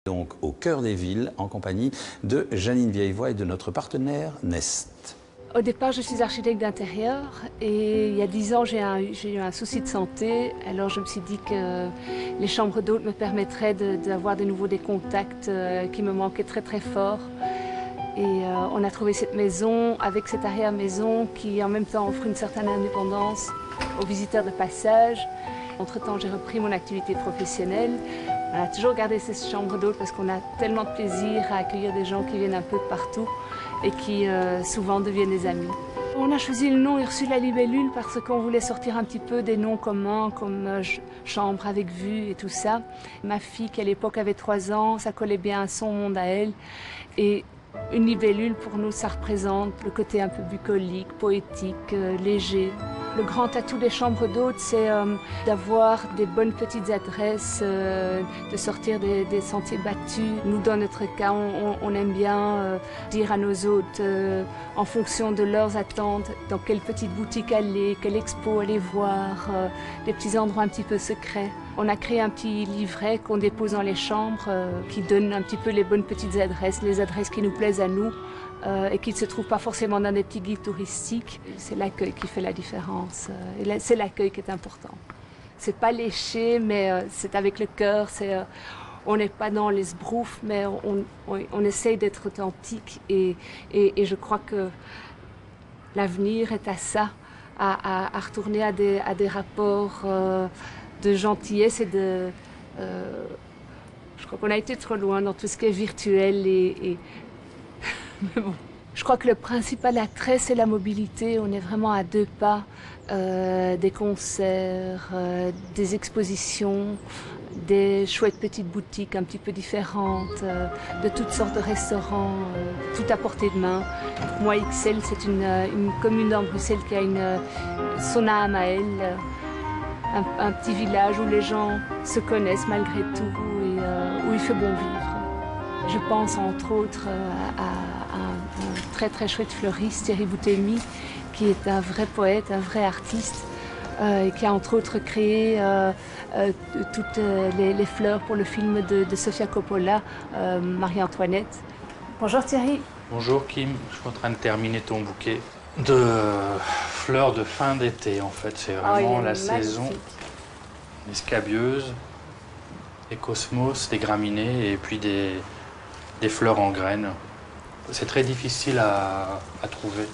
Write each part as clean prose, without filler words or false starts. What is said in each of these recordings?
Donc au cœur des villes, en compagnie de Janine Vieillevoix et de notre partenaire Nest. Au départ, je suis architecte d'intérieur et il y a 10 ans, j'ai eu un souci de santé. Alors je me suis dit que les chambres d'hôtes me permettraient d'avoir de nouveau des contacts qui me manquaient très très fort. Et on a trouvé cette maison avec cette arrière-maison qui en même temps offre une certaine indépendance aux visiteurs de passage. Entre-temps, j'ai repris mon activité professionnelle. On a toujours gardé ces chambres d'hôtes parce qu'on a tellement de plaisir à accueillir des gens qui viennent un peu de partout et qui souvent deviennent des amis. On a choisi le nom Ursule la Libellule parce qu'on voulait sortir un petit peu des noms communs comme chambre avec vue et tout ça. Ma fille qui à l'époque avait 3 ans, ça collait bien à son monde à elle. Et une libellule pour nous, ça représente le côté un peu bucolique, poétique, léger. Le grand atout des chambres d'hôtes, c'est d'avoir des bonnes petites adresses, de sortir des sentiers battus. Nous, dans notre cas, on aime bien dire à nos hôtes, en fonction de leurs attentes, dans quelle petite boutique aller, quelle expo aller voir, des petits endroits un petit peu secrets. On a créé un petit livret qu'on dépose dans les chambres, qui donne un petit peu les bonnes petites adresses, les adresses qui nous plaisent à nous. Et qui ne se trouve pas forcément dans des petits guides touristiques. C'est l'accueil qui fait la différence. Et c'est l'accueil qui est important. C'est pas léché, mais c'est avec le cœur. On n'est pas dans les sbroufs, mais on essaye d'être authentique. Et je crois que l'avenir est à ça, à retourner à des rapports de gentillesse et de... je crois qu'on a été trop loin dans tout ce qui est virtuel mais bon. Je crois que le principal attrait, c'est la mobilité. On est vraiment à 2 pas des concerts, des expositions, des chouettes petites boutiques un petit peu différentes, de toutes sortes de restaurants, tout à portée de main. Pour moi, Ixelles, c'est une commune dans Bruxelles qui a son âme à elle, un petit village où les gens se connaissent malgré tout et où il fait bon vivre. Je pense entre autres à un très très chouette fleuriste, Thierry Boutemi, qui est un vrai poète, un vrai artiste, et qui a entre autres créé toutes les fleurs pour le film de Sofia Coppola, Marie-Antoinette. Bonjour Thierry. Bonjour Kim, je suis en train de terminer ton bouquet de fleurs de fin d'été en fait. C'est vraiment la saison des scabieuses, des cosmos, des graminées et puis des fleurs en graines. C'est très difficile à trouver.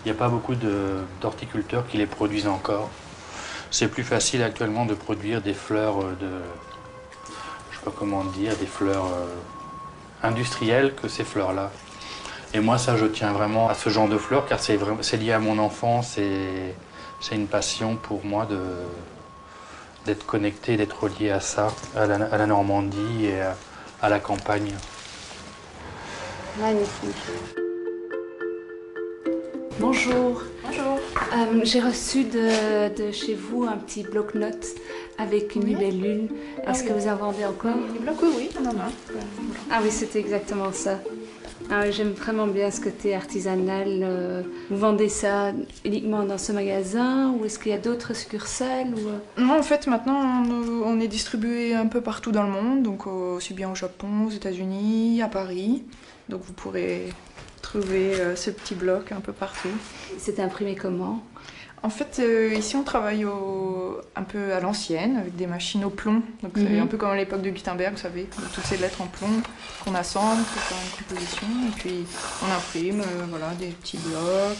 Il n'y a pas beaucoup d'horticulteurs qui les produisent encore. C'est plus facile actuellement de produire des fleurs je sais pas comment dire, des fleurs industrielles que ces fleurs-là. Et moi, ça, je tiens vraiment à ce genre de fleurs car c'est lié à mon enfance et c'est une passion pour moi d'être connecté, d'être lié à ça, à la Normandie et à la campagne. Magnifique. Bonjour. Bonjour. J'ai reçu de chez vous un petit bloc-notes avec une libellule. Est-ce que vous en vendez encore? Les blocs, oui, on en a. Ah oui, c'était exactement ça. Ah oui, j'aime vraiment bien ce côté artisanal. Vous vendez ça uniquement dans ce magasin ou est-ce qu'il y a d'autres succursales Non, en fait, maintenant, on est distribué un peu partout dans le monde, donc aussi bien au Japon, aux États-Unis, à Paris. Donc vous pourrez trouver ce petit bloc un peu partout. C'est imprimé comment? En fait, ici on travaille un peu à l'ancienne, avec des machines au plomb. Donc c'est un peu comme à l'époque de Gutenberg, vous savez, toutes ces lettres en plomb qu'on assemble pour faire une composition. Et puis on imprime voilà, des petits blocs,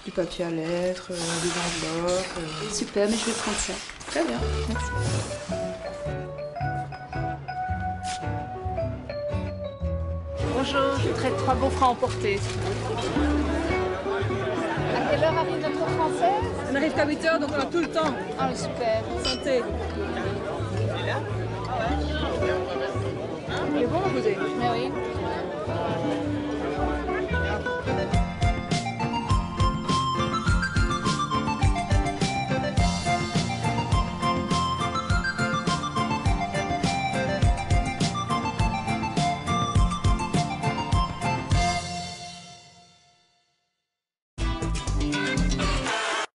du papier à lettres, des enveloppes. Super, mais je vais prendre ça. Très bien, merci. Bonjour, je voudrais 3 gaufres à emporter. À quelle heure arrive notre française? On n'arrive qu'à 8 h, donc on a tout le temps. Ah oui, super. Santé. Il est bon, vous avez. Mais oui.